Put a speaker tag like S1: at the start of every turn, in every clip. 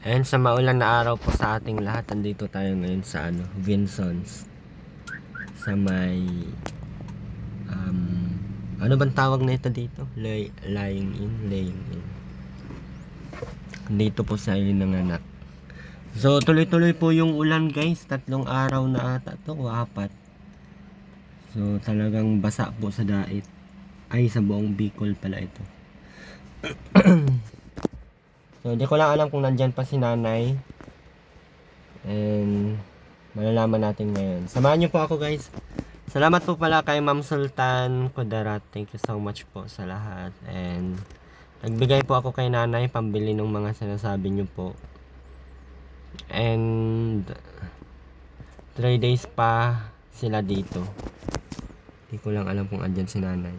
S1: And sa maulan na araw po sa ating lahat, andito tayo ngayon sa Vinsons. Sa may ano bang tawag na ito dito? Lying in. Dito po sa ilin ng anak. So tuloy-tuloy po yung ulan guys, 3 araw na ata to o 4. So talagang basa po sa dait. Ay, sa buong Bicol pala ito. So di ko lang alam kung nandyan pa si nanay. And malalaman natin ngayon. Samahan niyo po ako guys. Salamat po pala kay Ma'am Sultan Kudarat. Thank you so much po sa lahat. And nagbigay po ako kay nanay pambili ng mga sinasabi niyo po. And 3 days pa sila dito. Hindi ko lang alam kung andyan si nanay.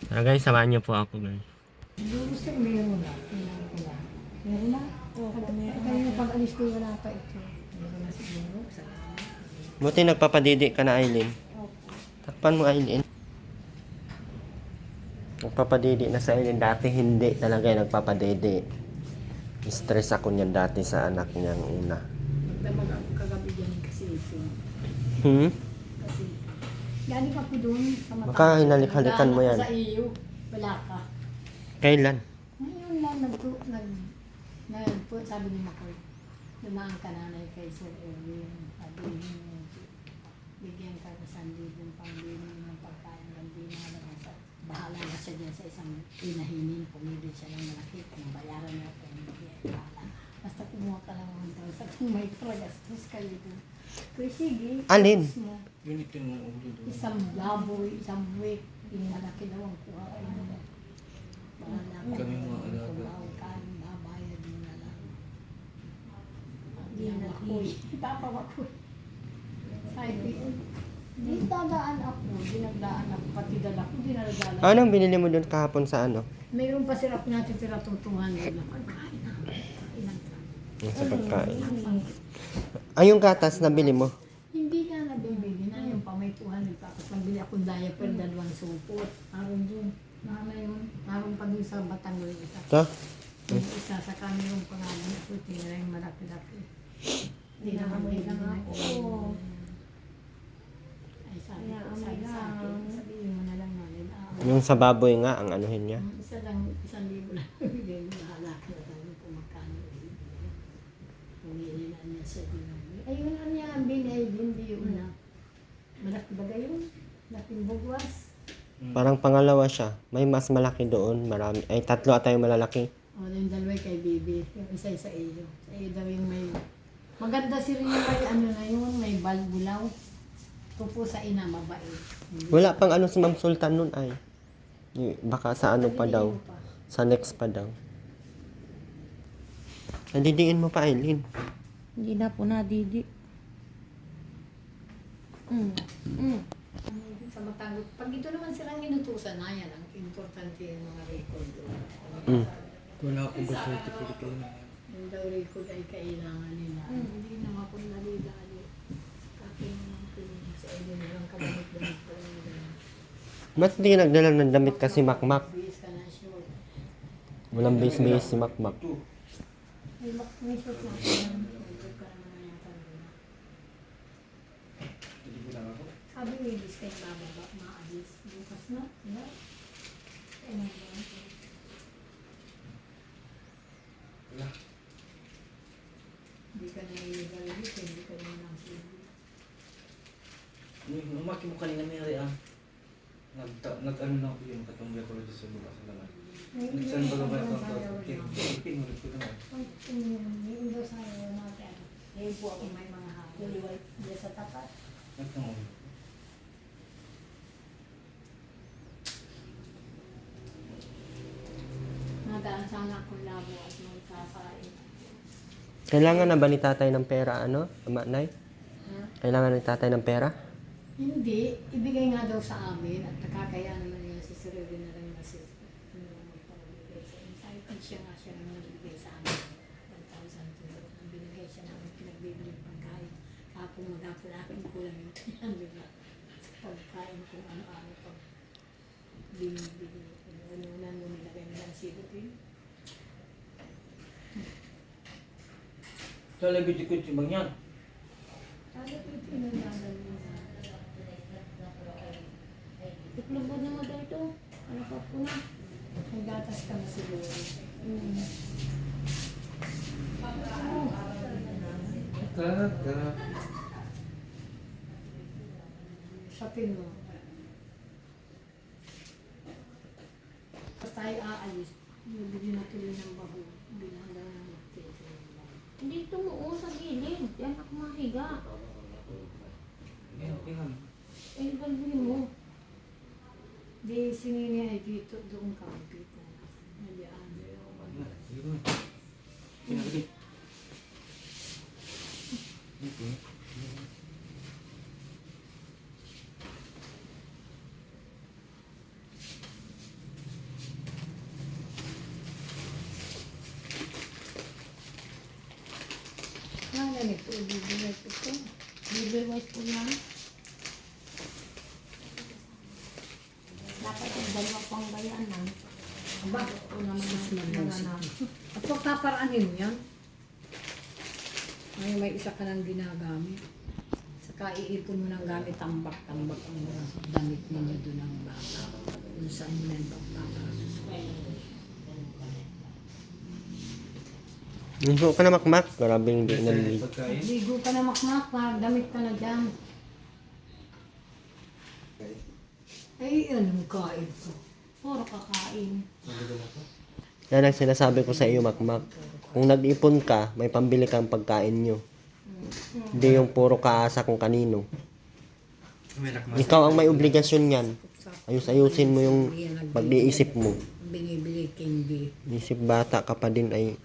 S1: Tara guys, samahan niyo po ako guys.
S2: Gusto meron na. Meron na? Kaya pag-alis ko wala pa ito. Meron na siguro.
S1: Buti nagpapadidi ka na, Aileen. Takpan mo, Aileen. Nagpapadidi na sa Aileen. Dati hindi talaga nagpapadidi. Stress ako niyan dati sa anak niyang una.
S2: Magdamag ako kagabi dyan kasi ito. Kasi galing ako doon sa mata.
S1: Baka hinalik-halikan mo yan.
S2: Sa iyo. Wala ka.
S1: Kailan?
S2: Ngayon lang sabi ni Makoy. Dumaan ka nanay kay Sir Erwin. Sabi niya, bigyan ka sa sandibong pambili ng pagkain ng dinala. Bahala na siya dyan sa isang inahinin. Pumili siya ng malaki. Kung bayaran na ito, hindi bahala. Basta kumuha ka lang ng 1,000 kung may tragastos kayo doon. Pero sige.
S1: Alin?
S2: Isang laboy, isang week. Yung malaki daw ang kuha kayo nila. Bahala ka.
S3: Kami mga alaga.
S2: Kung kain, babayad mo na lang. Hindi na Makoy. Papa Makoy. Sabi ko, di dadaan ako. Dinagdaan ako. Pati dala ko, dinadala.
S1: Anong binili mo doon kahapon sa ano?
S2: Mayroon pa sila natin tira tungtungan nila. Pagkain na. Ilang
S1: Yung sa pagkain. Ay, yung gatas na bili mo.
S2: hindi na nabibili na yung pamaituhan. Tapos nabili akong diaper, 2 supot. Aron dun. Mama yun. Aron pa dun sa Batango yung isa.
S1: Ito?
S2: Yung isa sa kami yung pangalan ko. Tira yung malaki-laki. Hindi na kami lang ako. Ay sabi ko, sabi sa akin. Sabihin mo na lang namin.
S1: Yung sa baboy nga, ang anuhin niya.
S2: Isa lang, 1,000 lang. Bigay mo, bahala ka na tayo kung magkano. Pumili na niya siya din. Ayun na niya, ang binay, hindi yun na. Malaki ba yun? Laking bugwas.
S1: Parang pangalawa siya. May mas malaki doon. Marami. Ay, 3 ata yung malalaki.
S2: O, yung dalawa kay Bibi. Yung isa sa iyo. Sa iyo daw yung may... Maganda si rin yung may ano na yun, may balbulaw. Tupo sa ina, mabait.
S1: Wala pang ano si Ma'am Sultan nun ay. Baka sa ano pa daw. Sa next pa daw. Nadidiin mo pa, Aileen.
S4: Hindi na po nadidi.
S2: Sa Matango. Pag ito naman silang inutusan na yan, ang importante yung mga record.
S3: Wala akong gusto ito Pilipino.
S2: Yung daw record ay kailangan nila. Hindi naman po nalilali. Kasi sa iyo nilang kabamit-damit pa rin nila.
S1: Ba't hindi ka nagdala ng damit kasi makmak?
S2: Bis ka na sure.
S1: Walang base-base si makmak.
S2: May short na ako. Huwag ka naman yung tanong. Sabi mo yung bis kayo bababa, maalis. Bukas na. Wala. Kaya na ba? Hindi ka na illegal dito, hindi ka na lang silbi.
S3: Umaki mo kanina may ah. Nag-ano na ako yung katong recorded sa mga sa laman. Nagsan ba ba ito ang tipin ulit ko naman.
S2: Yung doon sa natin, ngayon po ako may mga hapon. Diyan sa tapat.
S3: Nagtang
S2: Nadaan sana akong labo at magsasain.
S1: Kailangan na ba ni tatay ng pera, ano? Ama, Nay? Kailangan ni tatay ng pera?
S2: Hindi, ibigay nga daw sa amin at nakakaya naman niya si Sir Erwin na lang na si magpapabigay sa amin. Sabi ko siya naman nagbigay sa amin 1,000 to. Ang binigay siya namin pinagbibili ng pagkain. Kapag mag-apon akin, kulang yung 300 na sa pagkain kung ano-ano pag binibili. Ano na nung nilagay nilang silipin.
S3: Talaga di ko timbang yan.
S2: Sabi ko, pinagdadal mo na.
S4: Itlog mo na mo dito. Ano pa po na?
S2: Nagdatas ka na siguro.
S3: Talaga.
S2: Shopin mo. Pag tayo aalis, bibili na tuloy ng baho. Binahanda na ng magtito.
S4: Dito mo sa gilid. Yan ako mahiga.
S3: Ayun, tingnan.
S4: Eh, balbili mo.
S2: Di sinini ay dito, doon ka dito. Nalian.
S3: Ayun. Pinagdi. Okay.
S2: Ano nito? Bibili ko ito.
S4: Baby white po yan. Dapat yung dalawa pang bayanan.
S2: Aba,
S4: Ito naman
S2: mas
S4: ang
S2: mag-isip.
S4: mga
S2: At pagkaparaanin mo yan, may isa ka nang ginagamit. Saka iipon mo ng gamit, tambak-tambak ang mga damit ninyo doon ng bata. Kung saan mo na yung pagkakasus.
S1: Ligo ka na makmak. Grabe hindi naliligo.
S3: Pagkain.
S2: Ligo ka na makmak, damit ka na dyan. Ay, anong kain ko? Puro kakain.
S3: Magdala ko.
S1: Yan ang sinasabi ko sa iyo, makmak. Kung nag-ipon ka, may pambili kang pagkain nyo. Hindi yung puro kaasa kung kanino.
S3: May lakmas.
S1: Ikaw ang may obligasyon yan. Ayus-ayusin mo yung pag-iisip mo.
S2: Binibili candy.
S1: Isip bata ka pa din ay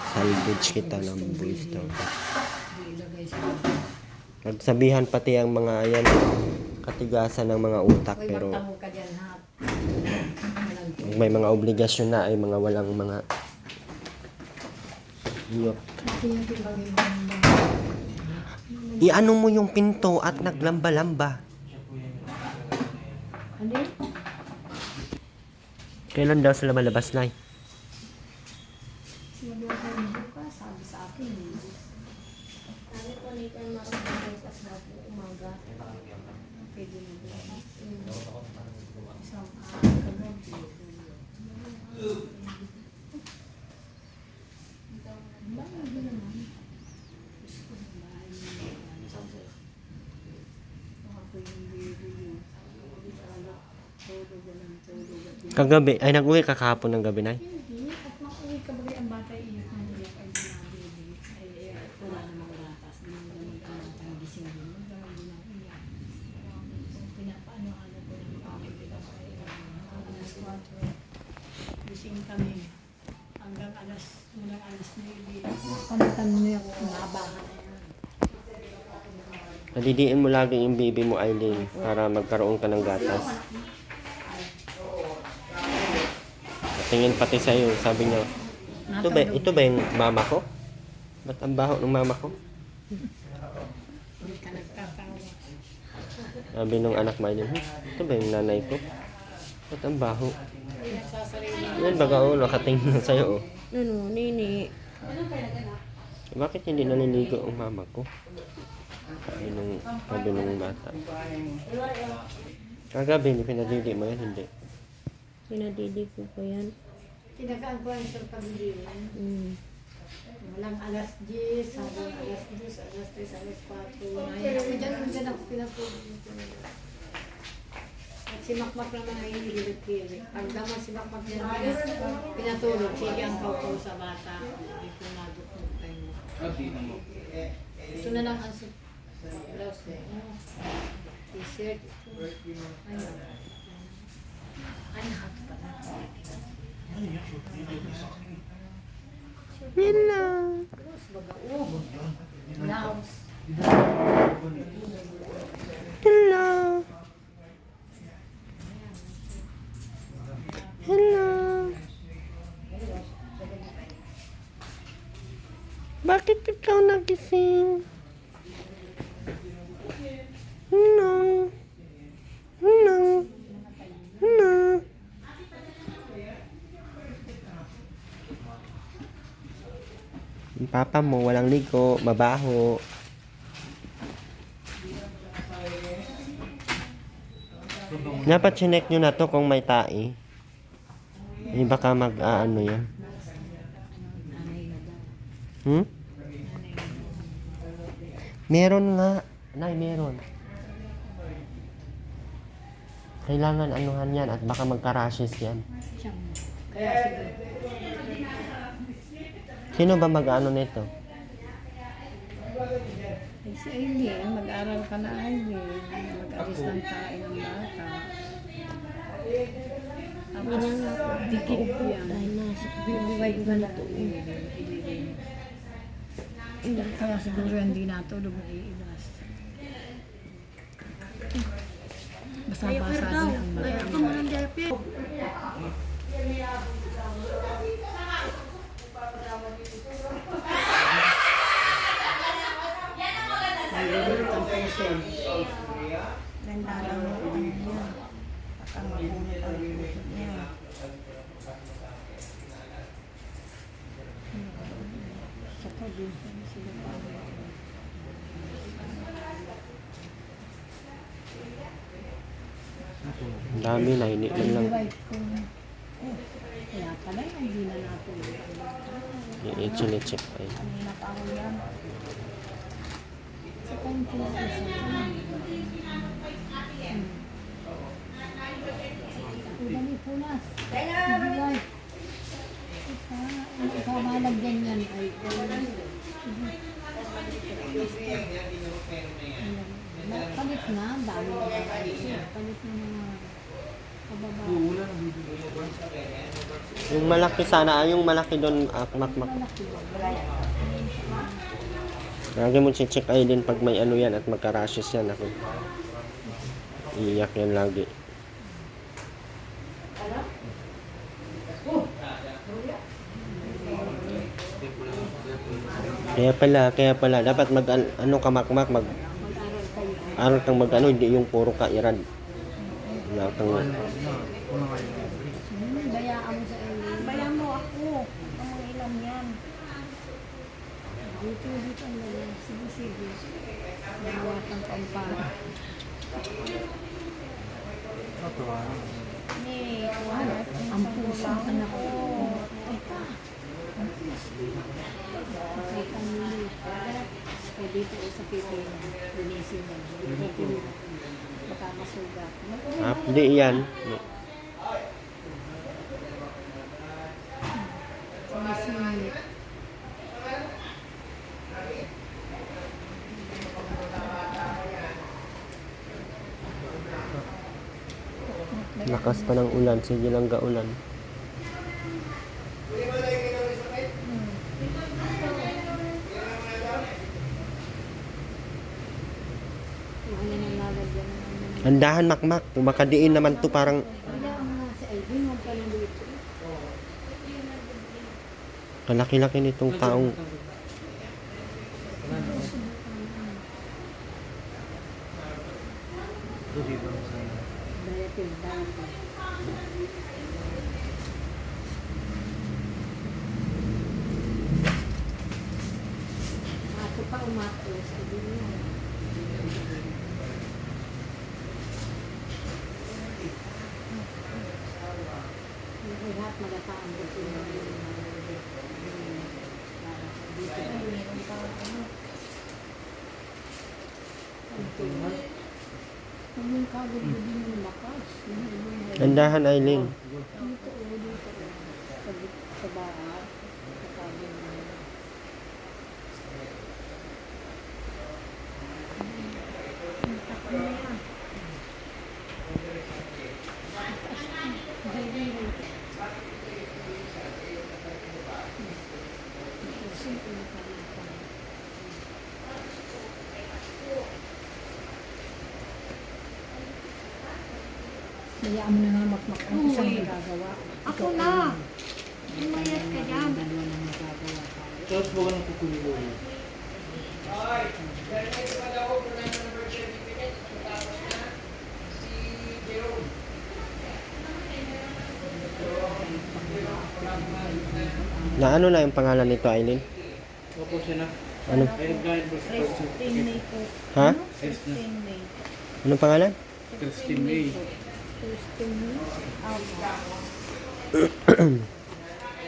S1: salvage kita ng boys daw.
S2: Ilagay sa
S1: Nagsabihan pati ang mga ayan katigasan ng mga utak
S2: Uy,
S1: pero
S2: magtango ka dyan ha.
S1: pag may mga obligasyon na ay mga walang mga iyot.
S2: Kasi yung tibagin mo ng
S1: Iano mo yung pinto at naglamba-lamba.
S2: Ano yun?
S1: Kailan daw sila malabas na?
S2: Sinabi ko rin bukas, sabi sa akin.
S4: Sabi ko nito yung marunong sa umaga.
S2: Pwede na bukas. Isang kagabi. Bahay din naman. Gusto ng bahay niya. Sabi. Ako yung bibili. Tulog ka lang, tulog at
S1: Kagabi, ay nag-uwi ka kahapon ng gabi na.
S2: hindi. At makuwi ka bagay ang bata iyak na iyak ay binabili. Ay wala namang ratas. Hindi mo naman ang gising din. Hanggang hindi na iyak. Pinapaano-ano ko ng pamilya ko ay alas 4. Gising kami. Hanggang mulang alas 9. Panatan mo yung umabahan na yan.
S1: Nadidiin mo lagi yung baby mo, Aileen, para magkaroon ka ng gatas. Tingin pati sa'yo, sabi niya, ito ba yung mama ko? Ba't ang baho ng mama ko?
S2: Hindi ka nagtatawa.
S1: Sabi nung anak mo, Aileen, ito ba yung nanay ko? Ba't ang baho?
S2: Hindi nagsasarili.
S1: Yan baga nakatingin na sa'yo, oh.
S4: Ano, nini.
S1: Bakit hindi naliligo ang mama ko? Sabi nung bata. Kagabi, hindi pinadidi mo yan, hindi.
S4: Pinadidi ko po yan.
S2: Kinagaan ko ang isang pagbilinan.
S4: Mm.
S2: Walang alas 10, hanggang alas 10, alas 3, alas 4. Ayun ako dyan ako pinatulog. At si Makmak naman ay hinihilit-hilit. Pag naman si Makmak dyan pinatulog, sige ang kaukaw sa bata. Hindi ko nadukot tayo.
S3: Tingnan mo.
S2: Ito na lang ang blouse mo. T-shirt. Ayun. Anak pala.
S1: Hello!
S2: Blouse baga. Oh, blouse.
S1: Hello! Hello! Bakit ikaw nagising? Hello! Hello! Hello! Yung papa mo, walang ligo, mabaho. Dapat chinek nyo na to kung may tae. Eh, baka mag-aano yan.
S2: Nanay na daw.
S1: Hmm? Meron nga. Nay, meron. Kailangan anuhan yan at baka magka-rashes yan.
S2: Siyang, kaya siguro.
S1: Sino ba mag-ano nito?
S2: Eh, si Aileen, mag-aral ka na Aileen. Mag-alis ng tayo ng bata. Tapos, dikit yan. Bubuhay ka na to. Kaya siguro hindi natulog na iilas. Basa-basa din ang mga. Mayroon ang puso.
S4: Ganda lang ang ano niya. Baka mabunot ang puso niya.
S2: Saka din sila pa.
S1: Ang dami na, hindi man lang.
S2: Kaya pala hindi na natulog.
S1: I-check pa yun.
S4: Kanina pa ako yan.
S2: Sa kanila isa. Udali punas. Ibigay. Ikaw malagyan yan ay. Palit na, dami na palit na mga kababa.
S1: Yung malaki sana, yung malaki doon, makmak. Lagi mo check ay din pag may ano yan at magka-rashes yan ako. Iiyak yan lagi. Kaya pala, dapat mag ano ka makmak, aral kang mag ano, hindi yung puro kairan. Wala kang
S2: Bayaan mo sa Aileen.
S4: Bayan mo ako. Ang mga ilan yan.
S2: Dito ang mga sige. Nawat ng pampara.
S4: Ni, kuwanat.
S2: Ang puso ang anak ko. Teka. Okay, kanili. Kaya dito sa pipi na. Linisin na. Dito baka masugat.
S1: hindi yan.
S2: Sinisinit.
S1: Lakas pa ng ulan, sige lang gaulan.
S2: Ano na nalagyan ng ano.
S1: Andahan makmak, kung makadiin naman to parang
S2: Bayaan mo nga sa Aileen. Huwag ka na dito.
S1: kalaki-laki nitong taong
S2: Diaper. Ako pa umatos. Sabi niya. Lahat magataan ko ito. Kung yung kagod mo din yung lakas.
S1: andahan Aileen.
S2: Dito. Sa bahay. Sa kagod mo. Hayaan mo na nga makmak ang isang magagawa.
S4: Ako na. Umayat ka dyan.
S2: Dalawa na magagawa.
S3: Tapos ba ng kukulo?
S1: Na ano na yung pangalan nito Aileen?
S3: Opo siya na.
S1: Ano?
S3: Ay, nag-guide birth
S4: Christine May
S3: certificate.
S4: po.
S1: Ha?
S4: Ano? Christine May.
S1: Anong pangalan?
S3: Christine May.
S4: po. Christine May. Alba.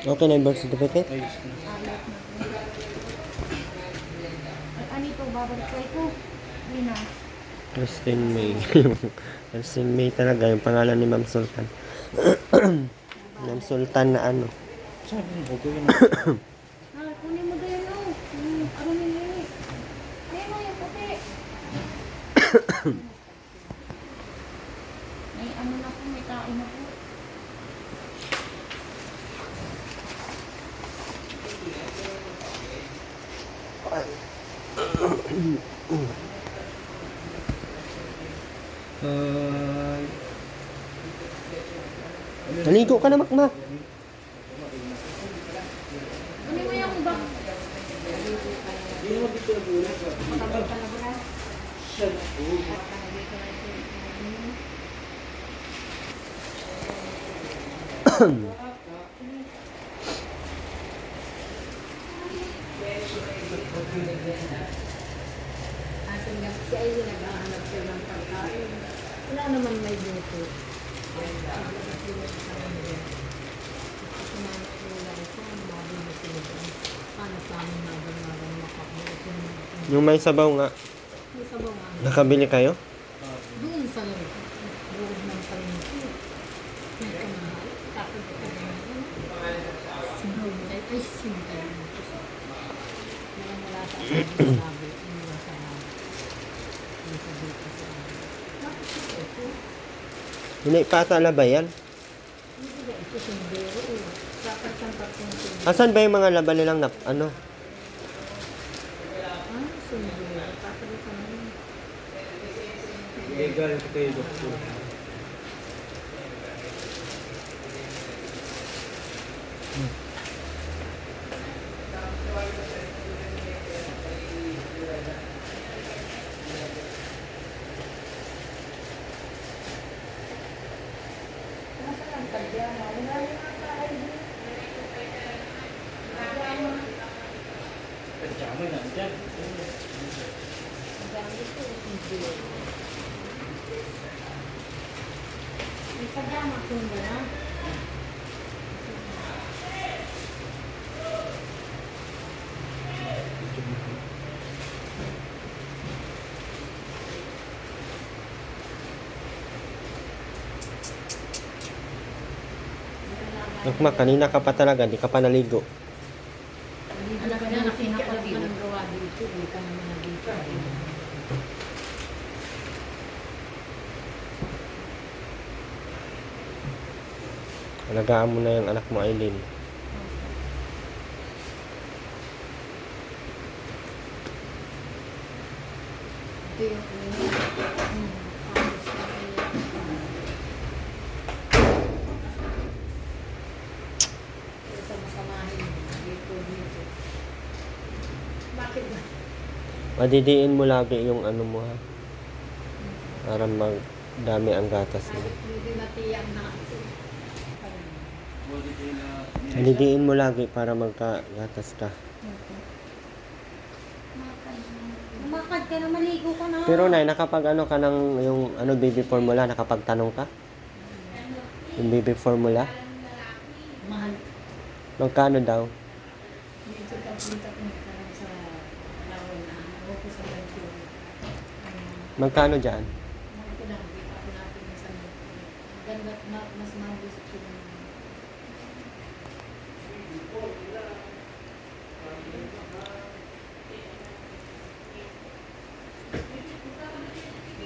S1: Okay na yung birth certificate?
S3: Ayos na.
S4: Alat na po. At ano ito, babalik ko ito. Hindi na.
S1: Christine May. Christine May talaga yung pangalan ni Ma'am Sultan. Ma'am Sultan na ano.
S3: Sabi mo, gawin na.
S4: Ah, kunin mo doon yun. Ano nila? Ayun mo yung puti. May ano na po, may tao na po.
S3: Hi.
S1: Naligo ka na, Makma.
S4: Kunin mo yung bag.
S2: Ating gabi siya ay naghahanap siya ng pagkain. Wala naman may buto.
S1: Yung may sabaw nga.
S2: May sabaw nga.
S1: Nakabili kayo?
S2: Doon sa buod ng palengke. May kamahal. Tapos ito na sinugay. Ay, sinugay. Wala sa akin sa labi. Wala sa labi. Wala sa dito sa labi. Bakit ito?
S1: Hindi pa ata ba yan?
S2: Hindi ba ito sundero? Dapat siyang tatlong sundero.
S1: Asan ba yung mga laban nilang ano?
S2: Ah, sundero. Tapos ito na yun.
S3: Legal ko kayo, doktor. Pajama na dyan.
S2: Ang dami ko, sundero. May pajama ko na.
S1: Makma, kanina ka pa talaga, di ka pa naligo.
S2: Alam ka na, nakikita ka ng gawa dito. Hindi ka naman nandito.
S1: Alagaan mo na yung anak mo, Aileen.
S2: Ito yung sa masamahin dito. Bakit ba?
S1: Madidiin mo lagi yung ano mo ha. Para magdami ang gatas mo.
S2: Hindi matiyang na ito.
S3: Body ko na.
S1: Madidiin mo lagi para magkagatas ka.
S4: Lumakad ka na, maligo ka na.
S1: Pero Nay, nakapag ano ka ng yung ano baby formula, nakapagtanong ka? Yung baby formula?
S2: Mahal.
S1: Magkano daw?
S2: Dito ka punta sa lawal na. Ako ko sa ganito.
S1: Magkano dyan?
S2: Ito lang, hindi pa ako natin isang ganda na mas mabusok ko ng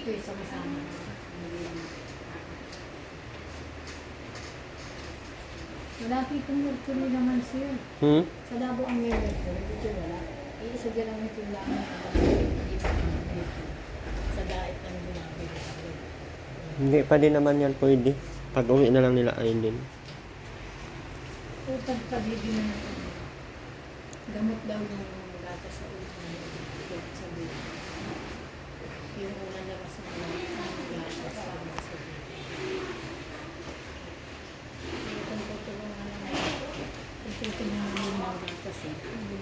S2: ito yung sama-sama. Malapit itong Mercury naman siya. Sa labo ang may Mercury, dito wala. Isa dyan lang ito lang. Sa daet ng ginagawa.
S1: Hindi pa din naman yan pwede. Pag uwi na lang nila Aileen.
S2: Utag pag-ibig na natin. Gamot daw yung gata sa ulo. Sa dito. Yung una labas ng gata sa ulo. Itong tutulungan lang. Itong tutulungan ng mga gata sa ulo.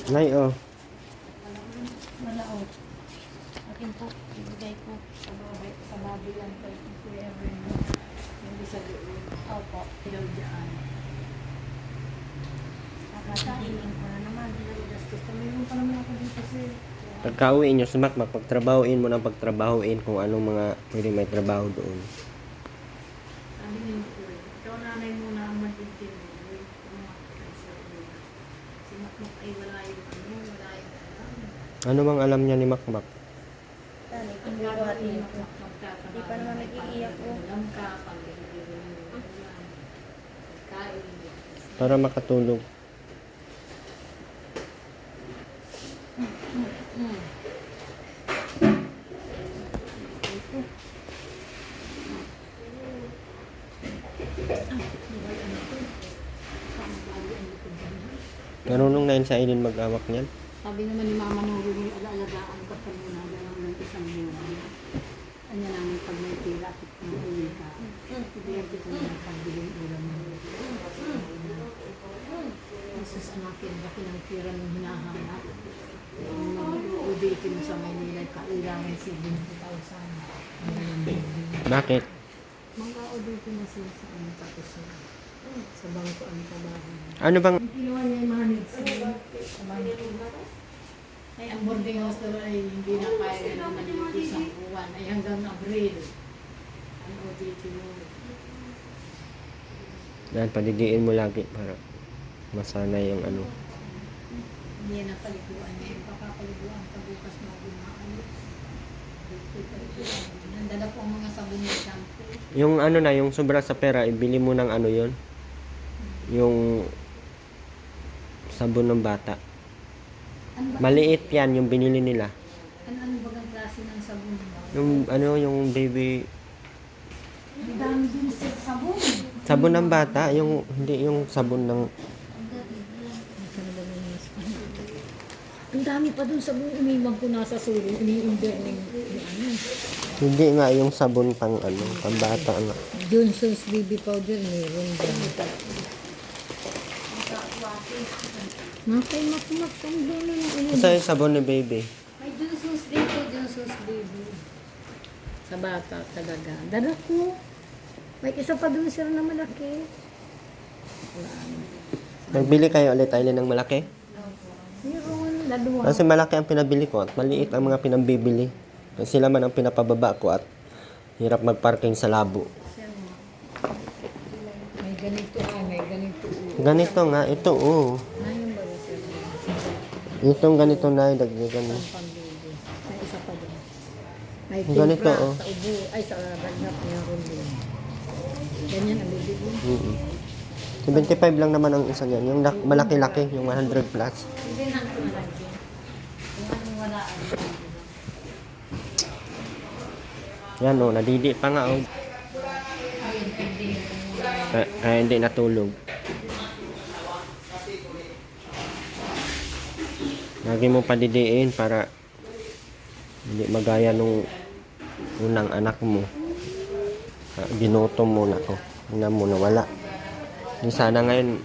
S1: Nay, oh.
S2: Malaot. Akin po, ibigay ko sa babi lang kay Kuya Evelyn. Hindi sa doon. Opo. Ilaw dyan.
S4: Nakakatingin ko na naman.
S2: Gastos na mayroon pa naman ako dito sir.
S1: Pagka-uwi nyo sa Macmac, pagtrabahuin mo ng pagtrabahuin kung anong mga pwede may trabaho doon.
S2: Sabi niyo po eh. Ikaw nanay muna ang mag-intindi. Si Makmak ay wala yung wala yung
S1: Ano bang alam niya ni Macmac?
S4: Tani, kung buhatin ko. Di pa naman nag-iiyak ko.
S2: Alam ka, kain.
S1: Para makatulog. Marunong na yun sa Aileen mag-awak niyan.
S2: Sabi naman ni Mama Nuri, may alaalagaan ka pa muna ng isang buwan. Anya namin pag may tira, at uwi ka. Ibigyan kita ng pagbiling ulam mo. Jesus anakin, baki ng tira ng hinahanap. Mag-ubitin mo sa Maynila, kailangan 70,000.
S1: Bakit?
S2: Mag-auditin na siya sa ano tapos sa bangko ang trabaho.
S1: Ano bang...
S2: Kinuha niya yung mga needs niya sa bangko. Ay, ang boarding house daw ay hindi na kaya na maliit isang buwan. Ay hanggang Abril. Ang OJT mo.
S1: Yan, padidiin mo lagi para masanay yung ano.
S2: Hindi yan napaliguan niya. Yung papapaliguan ka bukas na bumaayos. Nandala po ang mga sabon niya shampoo.
S1: Yung ano na, yung sobra sa pera, ibili mo ng ano yon, yung sabon ng bata.
S2: Ano ba?
S1: Maliit yan, yung binili nila.
S2: Ano bagang klase ng sabon mo?
S1: Yung ano, yung baby...
S2: Ang dami din sa sabon.
S1: Sabon ng bata, yung hindi yung sabon ng...
S2: Ang dami pa dun sabon. Umibang ko nasa sulo. Ini-order ng ano.
S1: Hindi nga yung sabon pang ano, pang bata nga.
S2: Johnson's baby powder. Meron dyan. Nakay makmak. Ang doon na ano.
S1: Kasi yung sabon ni baby.
S2: May Johnson's dito. Johnson's baby. Sa bata talaga. Dala ko. May isa pa dun sir na malaki. Wala ano.
S1: Nagbili kayo ulit, Aileen, ng malaki?
S2: Meron. Laduwa.
S1: Kasi malaki ang pinabili ko at maliit ang mga pinabibili. Kasi sila man ang pinapababa ko at hirap magparking sa labo.
S2: May ganito may ganito.
S1: Ganito nga, ito oh.
S2: Ayun ba sir?
S1: Itong ganito na, dagdagan mo.
S2: Pang-baby. May isa pa dun. May
S1: Ganito,
S2: timpra
S1: oh.
S2: sa ubo. Ay, sa ragnat niya rin din. Ganyan ang bibili.
S1: 75 lang naman ang isa niyan. Yung malaki-laki, yung 100 plus.
S2: Hindi nang ito na lang din. Kung anong wala.
S1: Yan oh, nadidi pa nga oh.
S2: Ayun, hindi.
S1: Kaya hindi natulog. Lagi mo padidiin para hindi magaya nung unang anak mo. Ginutom mo na to. Tingnan mo na wala. Di sana ngayon,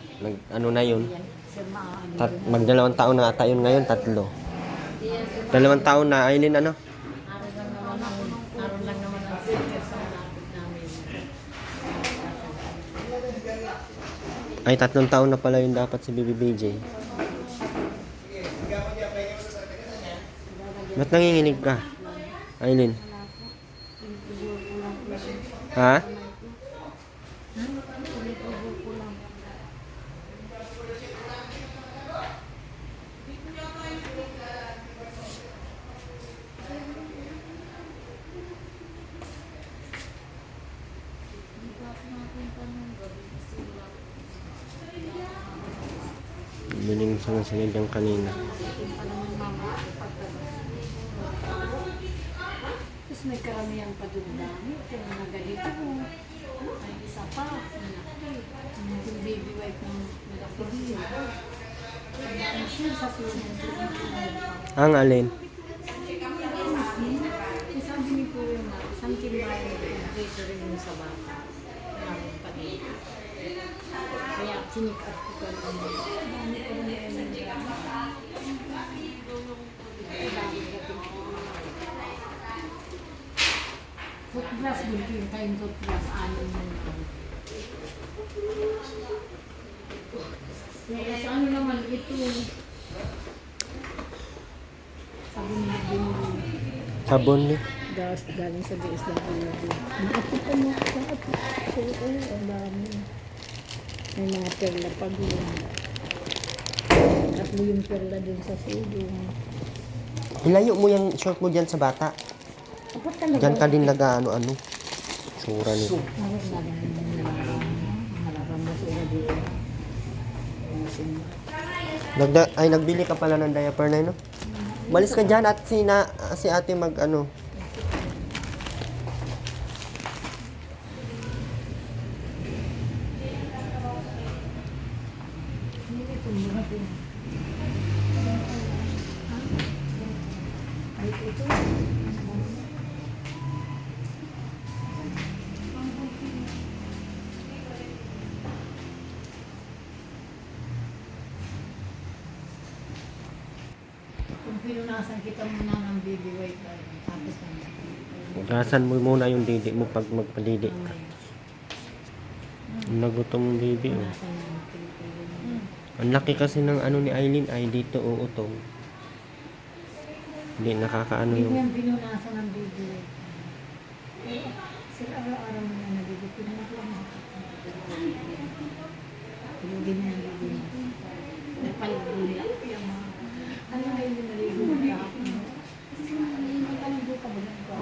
S1: ano na yun.
S2: Sir, maano.
S1: Magdalawang taon na ata yun ngayon, 3. 2 taon na, Aileen, ano?
S2: Aron lang naman ang center sa malapit namin.
S1: Ay, 3 taon na pala yun dapat si Baby BJ. Ba't nanginginig ka, Aileen? Ha? Biling sangad yung kanina.
S2: Tapos may karamihan pa doon dami. Kaya mga ganito. May isa pa. Malaki. Yung baby wipe ng malaki din. Ang siya sa susunod.
S1: Ang alin?
S2: Sabi ni Kuya na, isang timbayan dito rin yung sa bata. Meron pa dito. Kaya chinik up ko ka naman. Dami ko rin yung Toothbrush, bunting tayong toothbrush, anin mo na. Sa ano naman ito? Sabon na binili.
S1: Sabon ni.
S2: Galing sa DSWD. Naapit ko mo. Ang dami. May mga perla pa doon. Tatlo yung perla din sa sulong.
S1: Ilayo mo yung short mo dyan sa bata.
S2: Dapat talaga.
S1: Diyan ka din nag-ano-ano. Sura ni.
S2: Malarang basura dito.
S1: Nagbili ka pala ng diaper na yun, no? Malis ka dyan at si ate mag-ano.
S2: Ay, ito. Kung pinunasan kita muna ng baby white, tapos na.
S1: Gasan mo muna yung didi mo pag magpadidi ka. Nagutom yung baby, oh.
S2: Pinunasan ng Pilipino.
S1: Ang laki kasi ng ano ni Eileen ay dito uutong. Hindi nakakaano
S2: Hindi ko
S1: yung...
S2: yan pinunasan ng baby white. Sila araw-araw mo na nabibig. Pinunasan mo. Pinugin na yung baby mo. Nagpalaguli ako yung mga... Ano nga yung naligo mo kahapon? Hindi ka nang buka ba lang ko?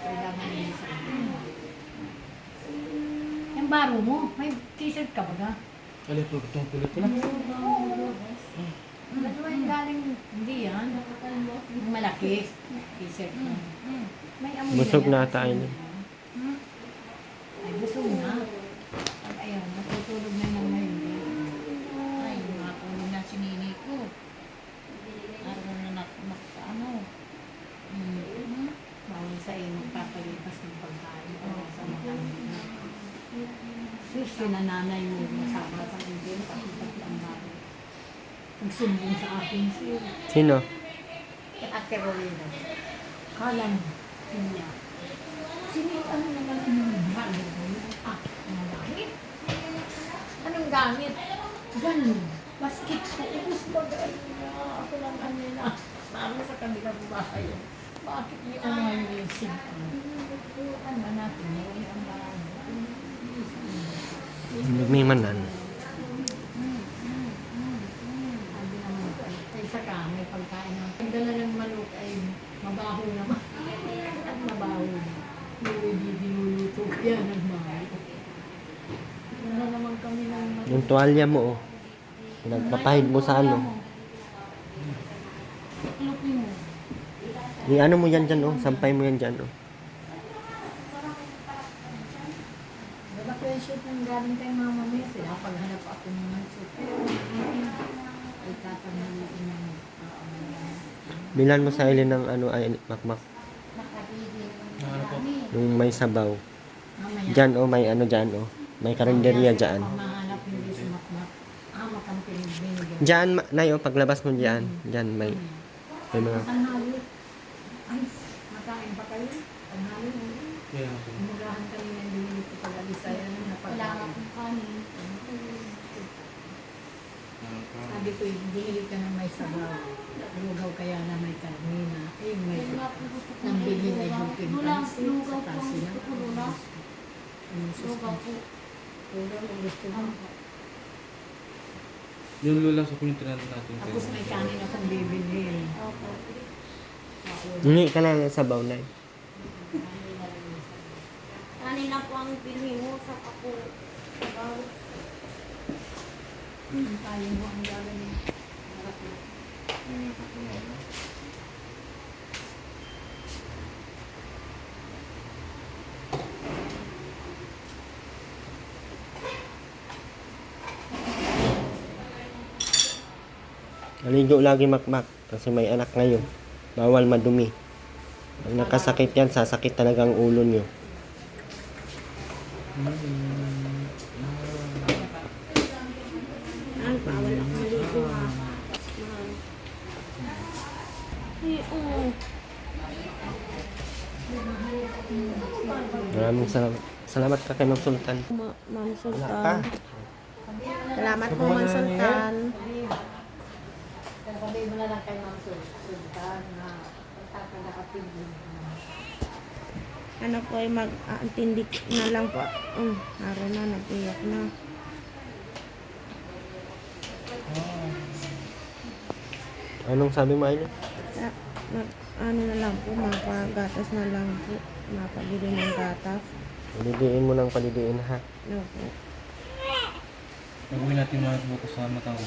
S2: Kailangan niya sa akin. Yung baro mo, may t-shirt ka ba ga?
S3: Alay po, itong pulit ko na.
S2: Ba't mo yung galing, hindi yan? Yung malaki, t-shirt mo. May amoy
S1: Busog
S2: yan.
S1: na tayo.
S2: Ay, busog na. Pag ayaw, natutulog na yung mga hindi.
S5: Ay, makatulog na si nini ko. Araw na ano.
S2: Bawal sa iyo magpapalipas ng pagkain o sa makamit na. Sus, sinananay mo masama sa hindi, pati ang bago. Nagsumbong sa akin siya.
S1: Sino?
S2: Kay Ate Rolina. Kala mo, niya. Ano naman ang gamit mo? Ah, ano gamit? Anong gamit? Ganun. Basket ko. Ubus ba ganun na? Ako lang ano na. Sabi sa kabilang bahay. Bakit niyo ano yung isip? Ano natin yun? Ang bahay.
S1: Nagmimanan.
S2: Sabi naman ko, ay saka may pagkain ng ang dala ng manok ay mabaho naman. At mabaho na. Hindi dinuluto yan ng mahal. Wala naman kami ng manok.
S1: Yung tuwalya mo, oh. Nagpapahid mo sa ano.
S2: Lupin mo.
S1: Yung ano mo yan dyan, oh. Sampay mo yan dyan, oh.
S2: Wala ko yung shoot ng galing kay Mama Mia. Pinapaghanap ako ng shoot. Ay tatanghaliin ng
S1: Bilan mo sa ilin ng ano, ay makmak. Yung may sabaw.
S2: mamaya.
S1: Dyan, oh. May ano dyan, oh. May karinderya dyan.
S2: Kung mahanap hindi sumakmak. Makamping binigyan.
S1: Dyan, Nay, oh. Paglabas mo dyan. Dyan, may mga...
S2: Tanghali. Ay, makain pa kayo? Tanghali mo.
S3: Kaya ako.
S2: Umulahan kami ng binili ko pag alisay. Ano na
S5: Wala nga akong kanin.
S2: Sabi ko, binili ka ng may sabaw. Lugaw kaya na may karnina. Eh, may
S5: Kaya nga po gusto ko
S2: nang
S5: ng
S2: bigyan ay
S5: lugaw.
S2: bulking
S5: Lugaw
S2: pansit
S5: lugaw
S2: sa
S5: po.
S2: tasi na.
S5: Gusto ko lugaw. Lugaw po.
S2: Lugaw ang gusto mo.
S3: Yung lula sa kulintinan natin.
S2: Tapos may kanin akong bibilhin.
S5: Opo.
S1: Hindi ka na ng sabaw, Nay.
S5: Kanin lang po ang pinili mo sa ako. Sabaw.
S2: Tayo mo ang gagawin.
S1: Naligo lagi makmak. Kasi may anak ngayon. Bawal madumi. Pag nakasakit yan, sasakit talaga ang ulo nyo.
S4: Bawal ako maligo ha.
S1: Maraming salamat. Salamat ka kay Ma'am Sultan.
S4: Ma'am
S1: Wala ka.
S4: Sultan. Salamat po, Ma'am Sultan.
S2: Kaya sabihin mo na lang kay Ma'am Sultan na magtatanggapin.
S4: Ano po ay mag-aantindi na lang po. Naroon na, nag-iyak na.
S1: Anong sabi mo, Aileen?
S4: Ano na lang po, mapagatas na lang po. Mapabili ng gatas.
S1: Palidiin mo ng palidiin, ha?
S4: No po.
S3: Gagawin natin mga bukas sa mata ko.